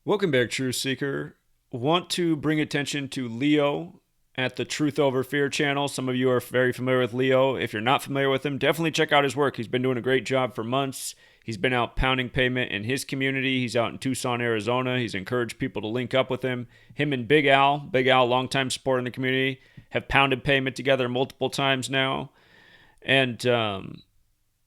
Welcome back, Truth Seeker. Want to bring attention to Leo at the Truth Over Fear channel. Some of you are very familiar with Leo. If you're not familiar with him, definitely check out his work. He's been doing a great job for months. He's been out pounding pavement in his community. He's out in Tucson, Arizona. He's encouraged people to link up with him. Him and Big Al, longtime support in the community, have pounded pavement together multiple times now. And,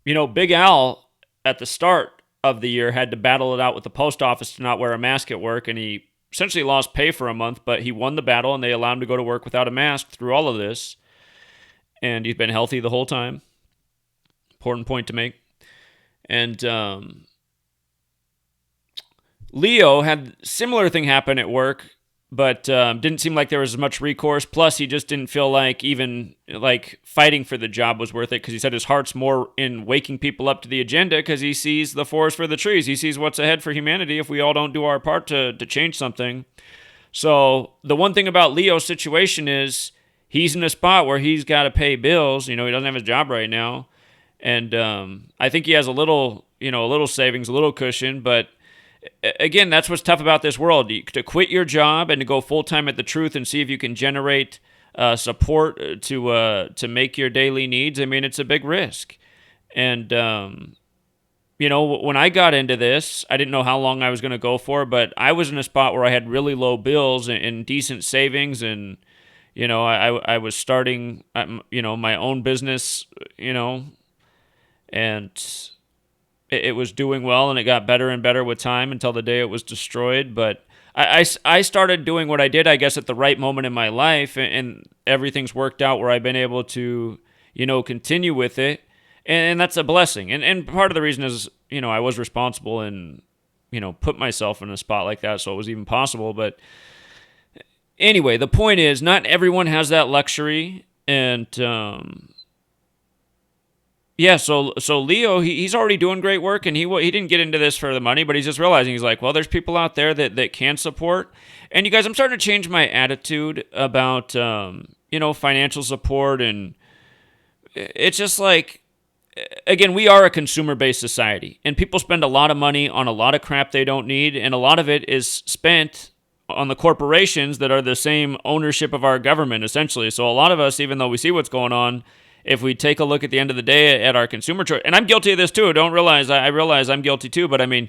Big Al at the start of the year had to battle it out with the post office to not wear a mask at work, and he essentially lost pay for a month, but he won the battle, and they allowed him to go to work without a mask through all of this, and he's been healthy the whole time. Important point to make. And Leo had similar thing happen at work, but didn't seem like there was as much recourse. Plus, he just didn't feel like even fighting for the job was worth it, because he said his heart's more in waking people up to the agenda, because he sees the forest for the trees. He sees what's ahead for humanity if we all don't do our part to change something. So the one thing about Leo's situation is he's in a spot where he's got to pay bills. He doesn't have his job right now. And I think he has a little savings, a little cushion, but again, that's what's tough about this world. To quit your job and to go full-time at the Truth and see if you can generate support to make your daily needs, it's a big risk. And, when I got into this, I didn't know how long I was going to go for, but I was in a spot where I had really low bills and decent savings, and, I was starting, my own business, and it was doing well, and it got better and better with time until the day it was destroyed. But I started doing what I did, I guess, at the right moment in my life, and everything's worked out where I've been able to, continue with it. And that's a blessing. And part of the reason is, I was responsible and, put myself in a spot like that so it was even possible. But anyway, the point is, not everyone has that luxury. And yeah, so Leo, he's already doing great work, and he didn't get into this for the money, but he's just realizing, he's like, well, there's people out there that can support. And you guys, I'm starting to change my attitude about, financial support, and it's just like, again, we are a consumer-based society, and people spend a lot of money on a lot of crap they don't need, and a lot of it is spent on the corporations that are the same ownership of our government, essentially. So a lot of us, even though we see what's going on, if we take a look at the end of the day at our consumer choice, and I'm guilty of this too. I realize I'm guilty too. But I'm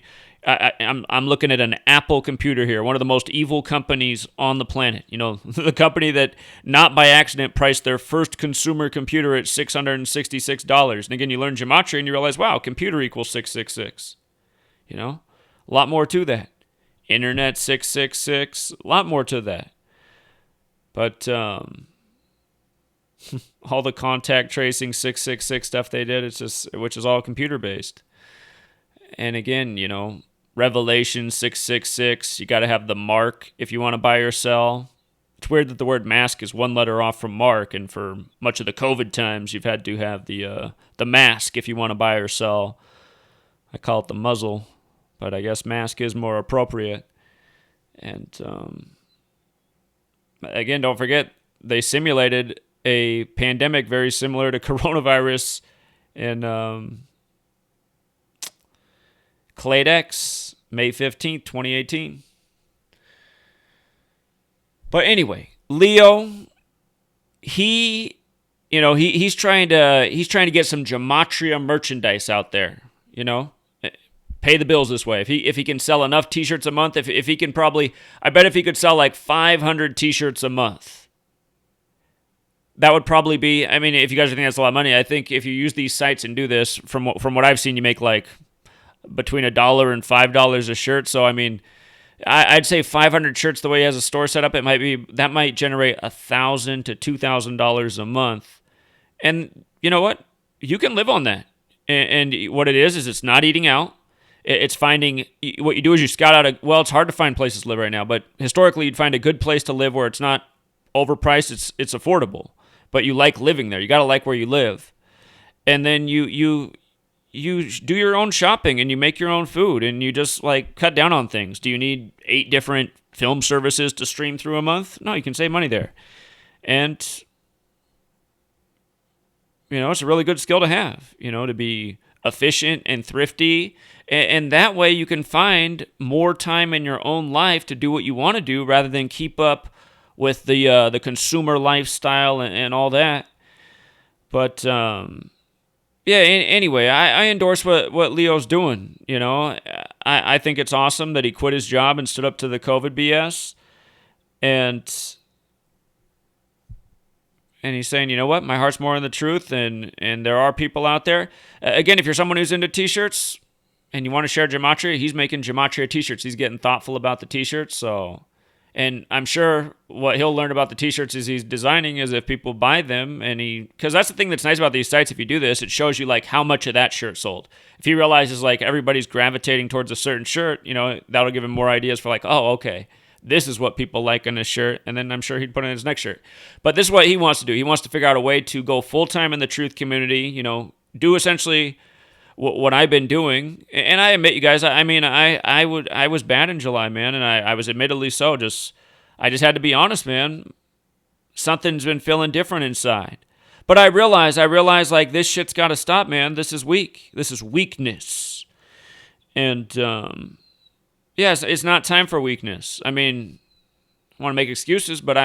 looking at an Apple computer here, one of the most evil companies on the planet. The company that, not by accident, priced their first consumer computer at $666. And again, you learn Gematria and you realize, wow, computer equals 666. A lot more to that. Internet 666, a lot more to that. But all the contact tracing 666 stuff they did, which is all computer based. And again, Revelation 666, you got to have the mark if you want to buy or sell. It's weird that the word mask is one letter off from mark, and for much of the COVID times, you've had to have the mask if you want to buy or sell. I call it the muzzle, but I guess mask is more appropriate. And again, don't forget, they simulated a pandemic very similar to coronavirus in Cladex, May 15th, 2018. But anyway, Leo, he's trying to get some Gematria merchandise out there, pay the bills this way. If he can sell enough t-shirts a month, if he can I bet if he could sell like 500 t-shirts a month, that would probably be, if you guys think that's a lot of money, I think if you use these sites and do this, from what I've seen, you make like between $1 and $5 a shirt. So, I'd say 500 shirts the way he has a store set up, that might generate $1,000 to $2,000 a month. And you know what? You can live on that. And what it is it's not eating out. It's finding, what you do is you scout out it's hard to find places to live right now, but historically you'd find a good place to live where it's not overpriced, it's affordable, but you like living there. You got to like where you live. And then you do your own shopping, and you make your own food, and you just cut down on things. Do you need 8 different film services to stream through a month? No, you can save money there. And it's a really good skill to have, to be efficient and thrifty And that way you can find more time in your own life to do what you want to do rather than keep up with the consumer lifestyle and all that. But yeah, anyway, I endorse what Leo's doing. I think it's awesome that he quit his job and stood up to the COVID BS. And he's saying, you know what, my heart's more in the truth, and there are people out there. Again, if you're someone who's into t-shirts and you want to share Gematria, he's making Gematria t-shirts. He's getting thoughtful about the t-shirts. So, and I'm sure what he'll learn about the t-shirts is he's designing is if people buy them, because that's the thing that's nice about these sites. If you do this, it shows you like how much of that shirt sold. If he realizes like everybody's gravitating towards a certain shirt, that'll give him more ideas for like, oh, okay, this is what people like in this shirt, and then I'm sure he'd put it in his next shirt. But this is what he wants to do. He wants to figure out a way to go full-time in the truth community, do essentially what I've been doing. And I admit, you guys, I was bad in July, man, and I was admittedly so. I just had to be honest, man. Something's been feeling different inside. But I realize like this shit's got to stop, man. This is weak. This is weakness. And yes, it's not time for weakness. I want to make excuses, but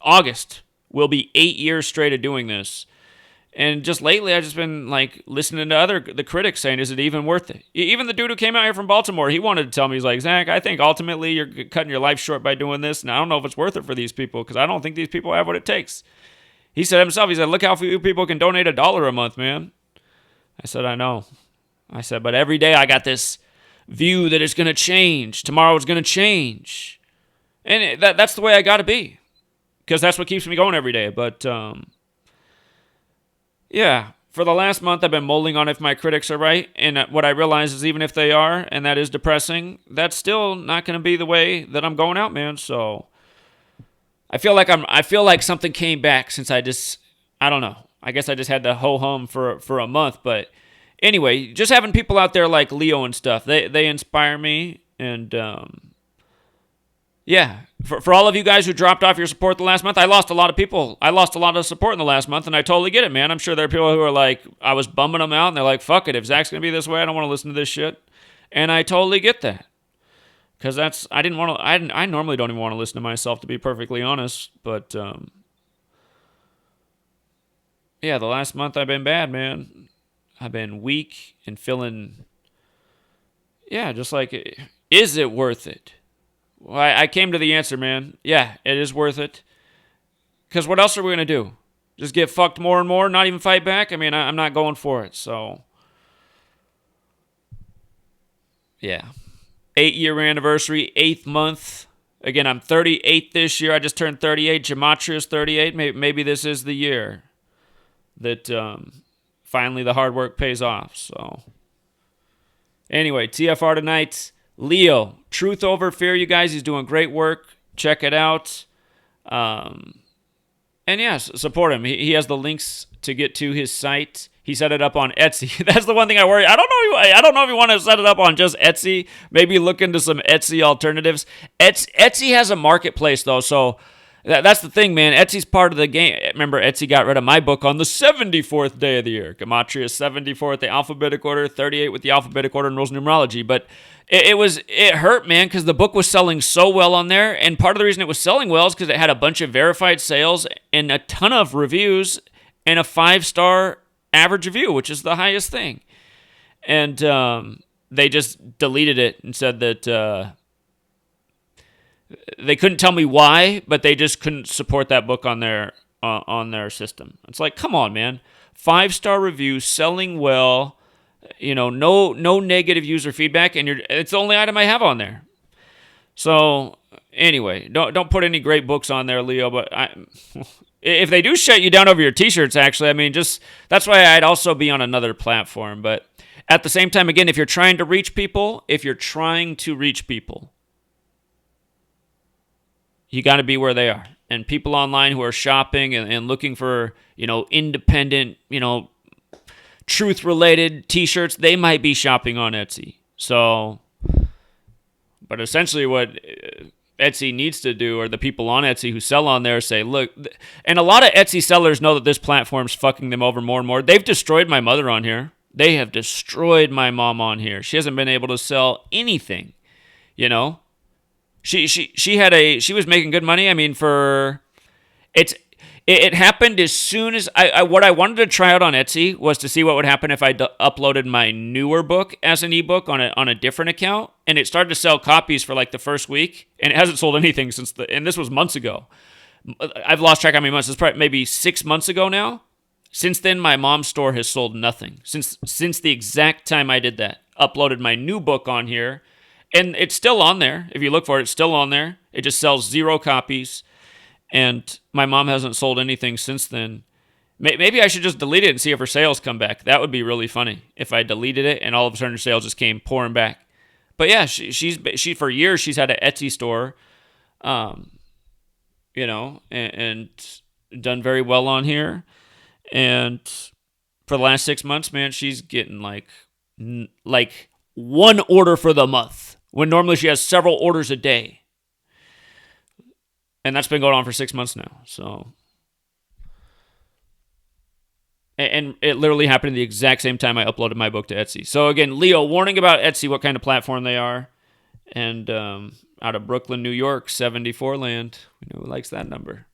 August will be 8 years straight of doing this. And just lately, I've just been like listening to the critics saying, is it even worth it? Even the dude who came out here from Baltimore, he wanted to tell me, he's like, Zach, I think ultimately you're cutting your life short by doing this. And I don't know if it's worth it for these people because I don't think these people have what it takes. He said himself, he said, look how few people can donate $1 a month, man. I said, I know. I said, but every day I got this view that it's going to change. Tomorrow it's going to change. And that's the way I got to be. Because that's what keeps me going every day. But, yeah, for the last month I've been mulling on if my critics are right. And what I realize is even if they are, and that is depressing, that's still not going to be the way that I'm going out, man. So I feel like something came back since I don't know. I guess I just had to ho-hum for a month, but anyway, just having people out there like Leo and stuff, they inspire me. And yeah, for all of you guys who dropped off your support the last month, I lost a lot of people. I lost a lot of support in the last month, and I totally get it, man. I'm sure there are people who are like, I was bumming them out, and they're like, fuck it, if Zach's going to be this way, I don't want to listen to this shit. And I totally get that. Because I normally don't even want to listen to myself, to be perfectly honest. But yeah, the last month I've been bad, man. I've been weak and feeling, yeah, just like, is it worth it? Well, I came to the answer, man. Yeah, it is worth it. Because what else are we going to do? Just get fucked more and more, not even fight back? I'm not going for it, so. Yeah. 8-year anniversary, 8th month. Again, I'm 38 this year. I just turned 38. Gematria is 38. Maybe this is the year that finally the hard work pays off. So, anyway, TFR tonight. Leo, Truth Over Fear, you guys. He's doing great work. Check it out. And yes, support him. He has the links to get to his site. He set it up on Etsy. That's the one thing I worry. I don't know if you want to set it up on just Etsy. Maybe look into some Etsy alternatives. Etsy has a marketplace, though, so that's the thing, man. Etsy's part of the game. Remember, Etsy got rid of my book on the 74th day of the year. Gematria is 74 with the alphabetic order, 38 with the alphabetic order and rules of numerology. But it hurt, man, because the book was selling so well on there. And part of the reason it was selling well is because it had a bunch of verified sales and a ton of reviews and a 5-star average review, which is the highest thing. And they just deleted it and said that they couldn't tell me why, but they just couldn't support that book on their system. It's like, come on, man. 5-star review, selling well, no negative user feedback, and it's the only item I have on there. So anyway, don't put any great books on there, Leo. But if they do shut you down over your T-shirts, actually, that's why I'd also be on another platform. But at the same time, again, if you're trying to reach people, you got to be where they are. And people online who are shopping and looking for, independent, truth-related T-shirts, they might be shopping on Etsy. So, but essentially what Etsy needs to do, or the people on Etsy who sell on there, say, look, and a lot of Etsy sellers know that this platform's fucking them over more and more. They've destroyed my mother on here. They have destroyed my mom on here. She hasn't been able to sell anything, you know. She was making good money. I mean, for it's it happened as soon as what I wanted to try out on Etsy was to see what would happen if I uploaded my newer book as an ebook on a different account, and it started to sell copies for like the first week, and it hasn't sold anything since and this was months ago. I've lost track how many months. It's probably maybe 6 months ago now. Since then, my mom's store has sold nothing. Since the exact time I did that, uploaded my new book on here, and it's still on there. If you look for it, it's still on there. It just sells 0 copies, and my mom hasn't sold anything since then. Maybe I should just delete it and see if her sales come back. That would be really funny if I deleted it and all of a sudden her sales just came pouring back. But yeah, she for years she's had an Etsy store, and done very well on here. And for the last 6 months, man, she's getting like one order for the month when normally she has several orders a day. And that's been going on for 6 months now. So, and it literally happened at the exact same time I uploaded my book to Etsy. So again, Leo, warning about Etsy, what kind of platform they are. And out of Brooklyn, New York, 74 land. We know who likes that number.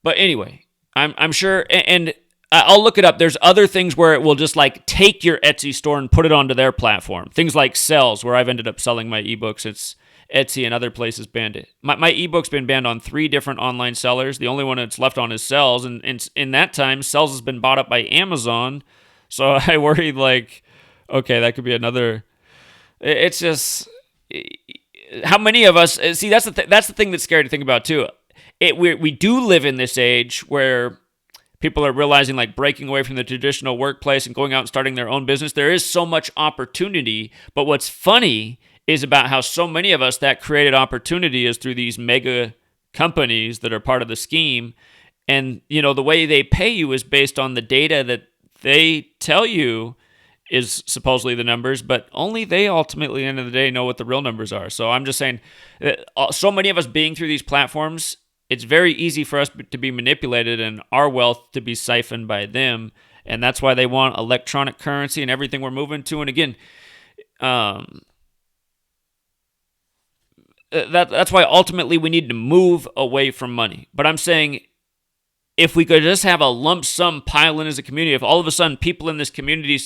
But anyway, I'm sure, and I'll look it up. There's other things where it will just like take your Etsy store and put it onto their platform. Things like Sells, where I've ended up selling my ebooks. It's Etsy and other places banned it. My ebook's been banned on 3 different online sellers. The only one that's left on is Sells, and in that time, Sells has been bought up by Amazon. So I worried like, okay, that could be another. It's just how many of us see. That's the thing that's scary to think about too. We do live in this age where people are realizing like breaking away from the traditional workplace and going out and starting their own business. There is so much opportunity, but what's funny is about how so many of us that created opportunity is through these mega companies that are part of the scheme. And, the way they pay you is based on the data that they tell you is supposedly the numbers, but only they ultimately, at the end of the day, know what the real numbers are. So I'm just saying, so many of us being through these platforms, it's very easy for us to be manipulated and our wealth to be siphoned by them. And that's why they want electronic currency and everything we're moving to. And again, that's why ultimately we need to move away from money. But I'm saying if we could just have a lump sum pile in as a community, if all of a sudden people in this community,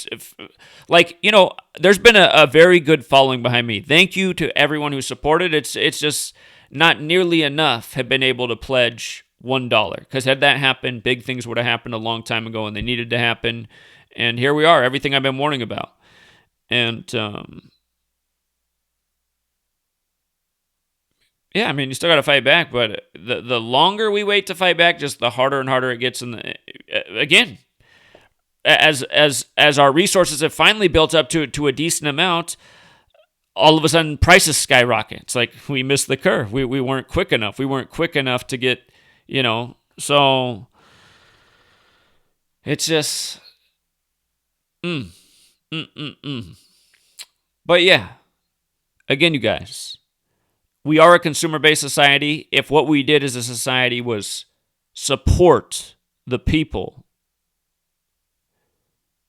there's been a very good following behind me. Thank you to everyone who supported. It's just not nearly enough have been able to pledge $1. Because had that happened, big things would have happened a long time ago, and they needed to happen. And here we are, everything I've been warning about. And yeah, I mean, you still got to fight back, but the longer we wait to fight back, just the harder and harder it gets. Again, as our resources have finally built up to a decent amount, all of a sudden prices skyrocket. It's like we missed the curve. We weren't quick enough. We weren't quick enough to get, so it's just, But yeah, again, you guys, we are a consumer-based society. If what we did as a society was support the people,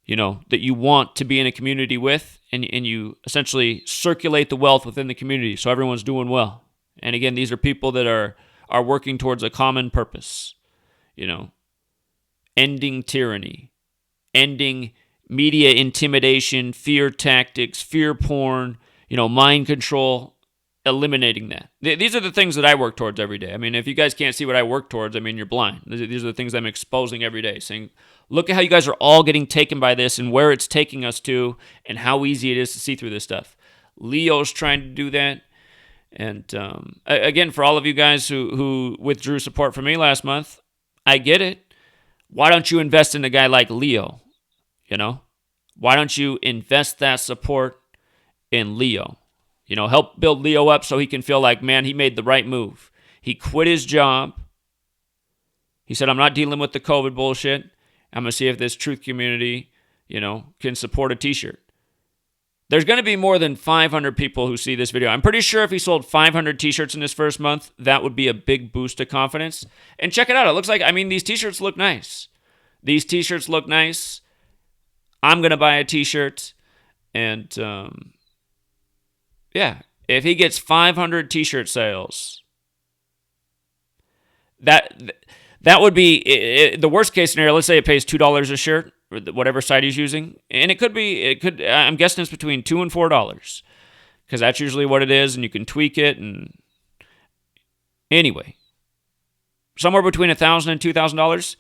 that you want to be in a community with, and you essentially circulate the wealth within the community so everyone's doing well. And again, these are people that are working towards a common purpose, ending tyranny, ending media intimidation, fear tactics, fear porn, mind control, eliminating that. These are the things that I work towards every day. I mean, if you guys can't see what I work towards, I mean, you're blind. These are the things I'm exposing every day, saying, look at how you guys are all getting taken by this and where it's taking us to and how easy it is to see through this stuff. Leo's trying to do that. And again, for all of you guys who withdrew support from me last month, I get it. Why don't you invest in a guy like Leo? Why don't you invest that support in Leo? Help build Leo up so he can feel like, man, he made the right move. He quit his job. He said, I'm not dealing with the COVID bullshit. I'm going to see if this truth community, can support a t-shirt. There's going to be more than 500 people who see this video. I'm pretty sure if he sold 500 t-shirts in his first month, that would be a big boost to confidence. And check it out. It looks like, these t-shirts look nice. These t-shirts look nice. I'm going to buy a t-shirt. And yeah, if he gets 500 t-shirt sales, that would be the worst case scenario. Let's say it pays $2 a shirt, whatever site he's using, and it could. I'm guessing it's between $2 and $4 because that's usually what it is, and you can tweak it. And anyway, somewhere between $1,000 and $2,000.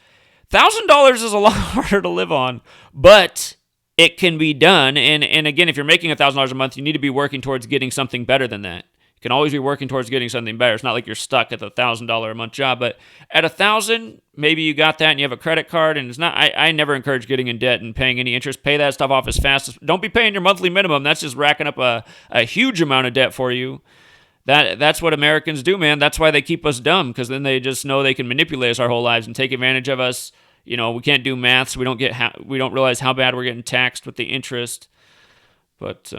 $1,000 is a lot harder to live on, but it can be done. And again, if you're making $1,000 a month, you need to be working towards getting something better than that. You can always be working towards getting something better. It's not like you're stuck at the $1,000 a month job, but at $1,000, maybe you got that and you have a credit card. And it's not. I never encourage getting in debt and paying any interest. Pay that stuff off as fast as. Don't be paying your monthly minimum. That's just racking up a huge amount of debt for you. That's what Americans do, man. That's why they keep us dumb, because then they just know they can manipulate us our whole lives and take advantage of us. You know, we can't do math, so we don't realize how bad we're getting taxed with the interest. But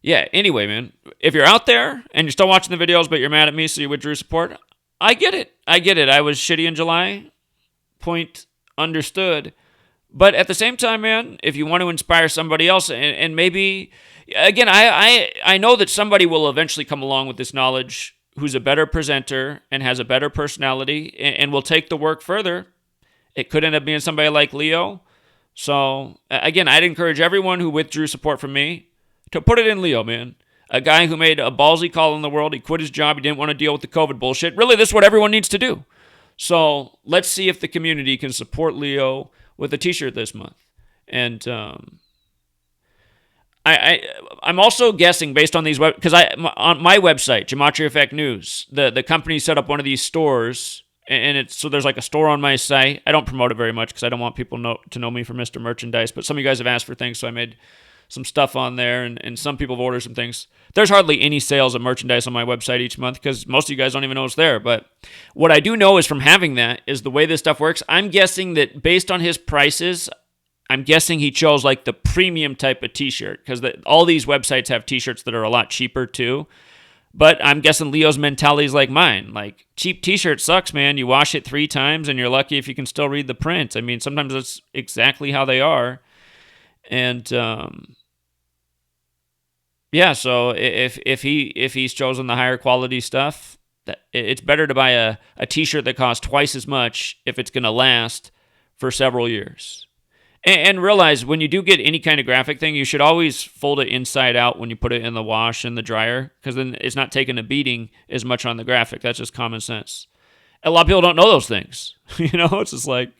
yeah, anyway, man, if you're out there and you're still watching the videos but you're mad at me so you withdrew support, I get it. I was shitty in July. Point understood. But at the same time, man, if you want to inspire somebody else, and maybe, again, I know that somebody will eventually come along with this knowledge who's a better presenter and has a better personality and will take the work further. It could end up being somebody like Leo. So, again, I'd encourage everyone who withdrew support from me to put it in Leo, man. A guy who made a ballsy call in the world. He quit his job. He didn't want to deal with the COVID bullshit. Really, this is what everyone needs to do. So, let's see if the community can support Leo with a t-shirt this month. And I'm also guessing based on these because on my website, GematriaEffectNews, the company set up one of these stores, and so there's like a store on my site. I don't promote it very much because I don't want people to know me for Mr. Merchandise, but some of you guys have asked for things, so I made some stuff on there, and some people have ordered some things. There's hardly any sales of merchandise on my website each month because most of you guys don't even know it's there. But what I do know is from having that is the way this stuff works. I'm guessing that based on his prices, I'm guessing he chose like the premium type of t-shirt because all these websites have t-shirts that are a lot cheaper too. But I'm guessing Leo's mentality is like mine. Like, cheap t-shirt sucks, man. You wash it 3 times and you're lucky if you can still read the print. I mean, sometimes that's exactly how they are. And yeah, so if he's chosen the higher quality stuff, it's better to buy a t-shirt that costs twice as much if it's going to last for several years. And realize when you do get any kind of graphic thing, you should always fold it inside out when you put it in the wash and the dryer, because then it's not taking a beating as much on the graphic. That's just common sense. A lot of people don't know those things. It's just like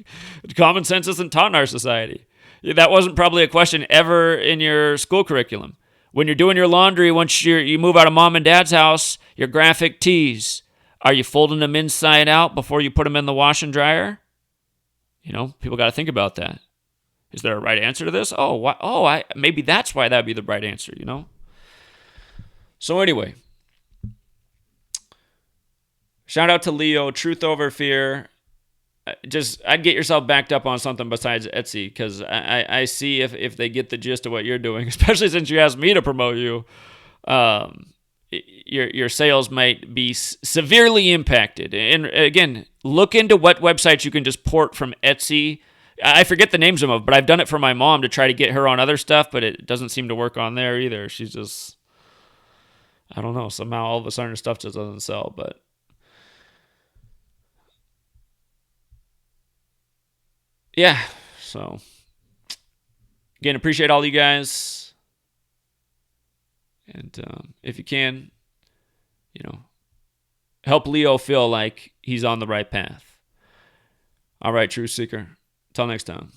common sense isn't taught in our society. That wasn't probably a question ever in your school curriculum. When you're doing your laundry, once you move out of mom and dad's house, your graphic tees, are you folding them inside out before you put them in the wash and dryer? People got to think about that. Is there a right answer to this? Maybe that's why that would be the right answer, So anyway, shout out to Leo, truth over fear. I'd get yourself backed up on something besides Etsy, because I see if they get the gist of what you're doing, especially since you asked me to promote you, your sales might be severely impacted. And again, look into what websites you can just port from Etsy. I forget the names of them, but I've done it for my mom to try to get her on other stuff, but it doesn't seem to work on there either. She's just, I don't know, somehow all of a sudden her stuff just doesn't sell, but yeah, so again, appreciate all you guys, and if you can, help Leo feel like he's on the right path. All right, Truth Seeker. Till next time.